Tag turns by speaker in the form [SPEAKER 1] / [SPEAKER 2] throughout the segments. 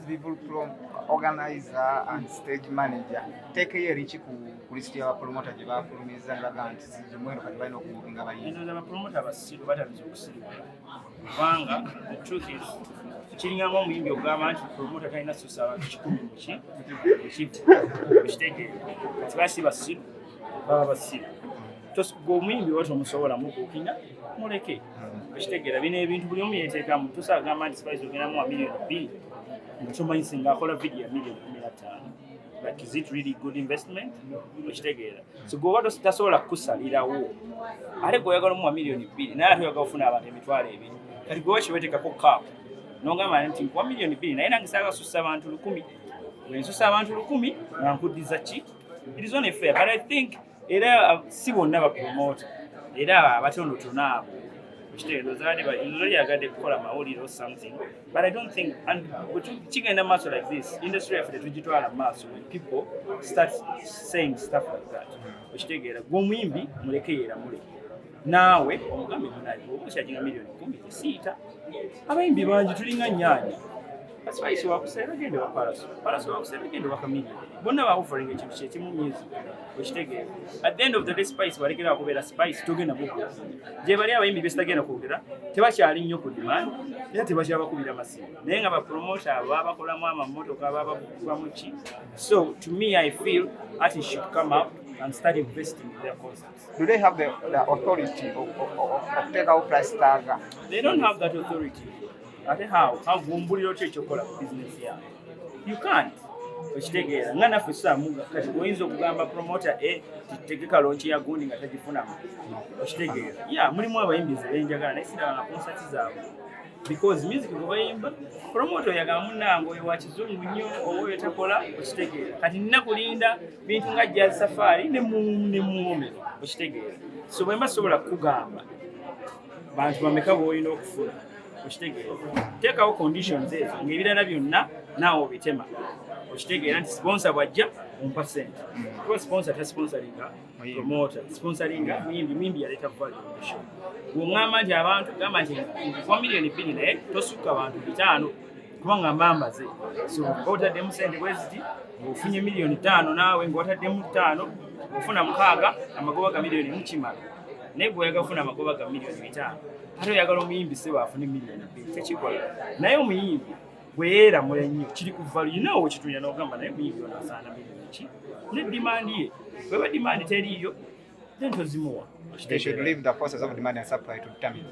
[SPEAKER 1] people from organizer and stage manager take a rich kulisiti ya promoter je bafulumiza ngaga nti zimweno kati balina okubukinga bayinza
[SPEAKER 2] eno za promoter basiru batabizo kusiribwa kubanga the truth is kiringanga omuyimbi ogamba nti promoter talina susa abantu 10 muki ekitege kati basi basiru baba basiru omuyimbi watu omusobola mukukinya muleke ekitegeera bino ebintu buli omu yeteekamu tusagamba nti Spice ogenamu wa million 2 ntomanyi nga akola video ya million 15 like is it really good investment ekitegeera so gwoba tasobola kukusalirawo ate gwoyagala omu wa million 2 naye ate oyagala ofuna abantu emitwalo ebiri kati gwoba kiwetekako cap nongamba nti wa million 2 naye nangisaaga susa abantu 1,000 wensusa abantu 1,000 nga nkuddiza ki it is only fair but I think era si bonna bapromote era abatonotono abo ekitegeero zaade yagadde kukola mawulire or something but I don't think and kigenda maaso like this industry yaffe tetugitwala maaso when people start saying stuff like that ekitegeera gw'omuyimbi mulekeyeera mule naawe omugambe munaye oba okyajinga million 10 esiita abayimbi bangi tulinga nnyanja Spice wakusera gende wa Paraso wakusera gende wa Kamini bonna ba offering ekintu kyekimu myezi ekitegeera at the end of the day Spice balekera okubeera Spice togenda muko je bali abayimbi besitagenda kwogera tebakyali nnyo ku demand era tebakyabakubira masimu naye nga bapromoter abakolamu amamotoka ababakubamu ki so to me I feel artists should come up and start investing in their concerts.
[SPEAKER 1] Do they have the authority of take out price tag?
[SPEAKER 2] They don't have that authority. Ate how vumbuliro kyekola ku business yawe you can't ekitegeera nga naffe saamuga kati oyinza okugamba promoter titegeka launch ya gundi nga tagifunamu ekitegeera mulimu abayimbizi benjagala naye siraba concert zaabwe because music gwe bayimba promoter yagamba munnange oyo wa kizungu nnyo oyo takola ekitegeera kati nina kulinda bintu nga jazz safari ne muwomero ekitegeera so bwe mbasobola kugamba bantu bameka b'olina okufuna teekawo conditions ezo ng'ebirala byonna naawe obitema okitegeera nti sponsor bw'ajja ompa ssente kuba sponsor tasponsoringa promoter sponsoringa muyimbi yaleeta value mu show bw'oŋŋamba nti abantu gamba nti kwa million 2 naye tosukka abantu 5 kubanga mbambaze so ng'otaddemu ssente bwe ziti ng'ofunye million 5 naawe ng'otaddemu 5 ofuna 6 amagoba ga million mukimala naye bw'oyaga ofuna amagoba ga million 5 ate oyagala omuyimbi sebo afune million 2 tekikola naye omuyimbi bwe yeera mule nnyo kiri ku value nawe kitunya n'ogamba naye omuyimbi ono asaana million ki ne demand ye bweba demand teriiyo then tozimuwa
[SPEAKER 1] They should leave the process of demand and supply to determine.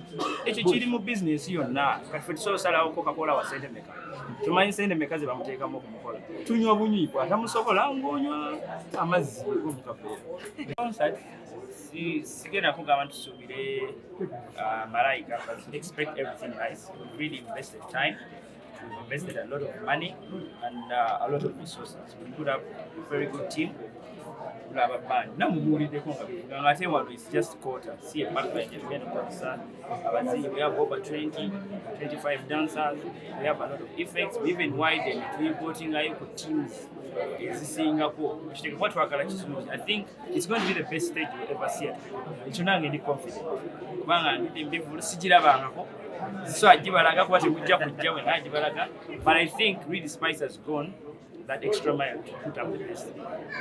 [SPEAKER 2] Ekyo kiri mu business yonna kati ffe tusalawo Coca-Cola wa sente meka tumanyi sente meka ze bamuteekamu okumukola tunywa bunyiivu atamusobola ng'onywa amazzi g'omukafeero concert sigenda kugamba nti tusuubire malayika but expect everything nice. We really invested time, we invested a lot of money and a lot of resources. We put up a very good team. We have a band. Now it's just quarter. See a backline we have over 20, 25 dancers. We have a lot of effects. We even widen. We voting teams. Singapore. I think it's going to be the best stage you ever see. It's not any confident. But I think really Spice has gone that extra mile to put up the best.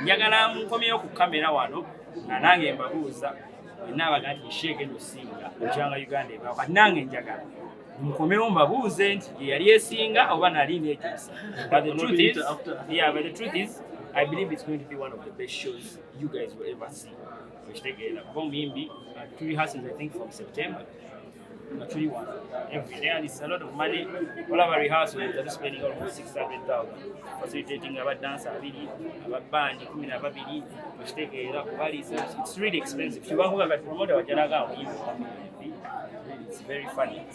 [SPEAKER 2] Njagala nkomyeyo ku kamera wano nga nange mbabuuza nabaga nti shege nosinga okyanga Uganda eba kati nange njagala nkomyeyo mbabuuze nti yali esinga oba nali neegisa. But the truth is I believe it's going to be one of the best shows you guys will ever see. Kitegeera kuba omuyimbi two rehearsals I think from September. Actually one every day and it's a lot of money. All of our rehearsals are spending almost 600,000 facilitating our dancer about band it's really expensive. If you want to promote our it's very funny.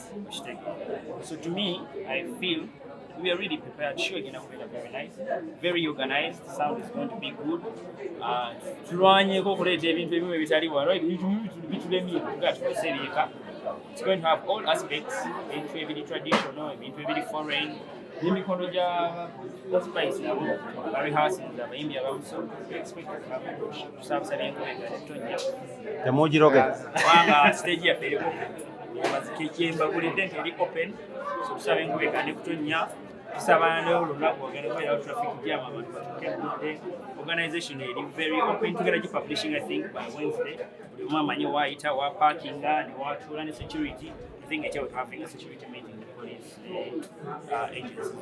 [SPEAKER 2] So to me I feel we are really prepared. Sure, you know, we are very nice, very organized. The sound is going to be good. It's going to have all aspects, very traditional, very foreign. That's Spice now. Very rehearsing the Ebya also. We expect to have some selling
[SPEAKER 3] the Moji Rocket.
[SPEAKER 2] Stage here very open. But very open. So serving we can tusaba olunaku ogenda kubeerawo traffic jam abantu batuuke budde. Organisation eri very open tugenda publishing I think by Wednesday. Buli omu amanyi waayita wa parkinga ne watuula ne security. I think it's about having a security meeting with the police agencies.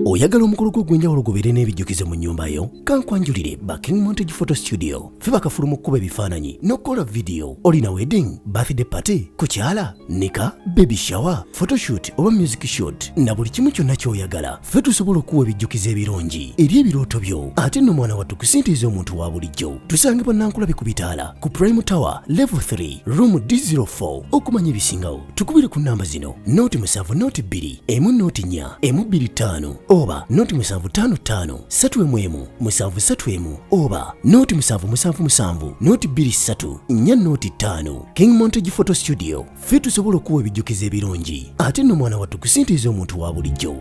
[SPEAKER 4] Oyagala omukolo gw'ogwenjawulo gubeere n'ebijjukizo mu nnyumba yo? Kankwanjulire ba King Montage Photo Studio. Ffe bakafulu mu kkuba ebifaananyi n'okukola video. Olina wedding, birthday party, kukyala, nika, baby shower, photoshoot oba music shoot na buli kimu kyonna ky'oyagala. Ffe tusobola okuwa ebijjukizo ebirungi eri ebirooto byo. Ate nno mwana wattu kusintiiza omuntu wa bulijjo. Tusange Bannankulabi ku Bitaala ku Prime Tower Level 3 Room D04. Okumanya ebisingawo tukubire ku nnamba zino: 0702 104 125 oba 0755 311 731 oba 0777 223 405. King Montage Photo Studio. Ffe tusobola okuwa ebijjukizo ebirungi ate nno mwana wattu kusintiiza omuntu wa bulijjo.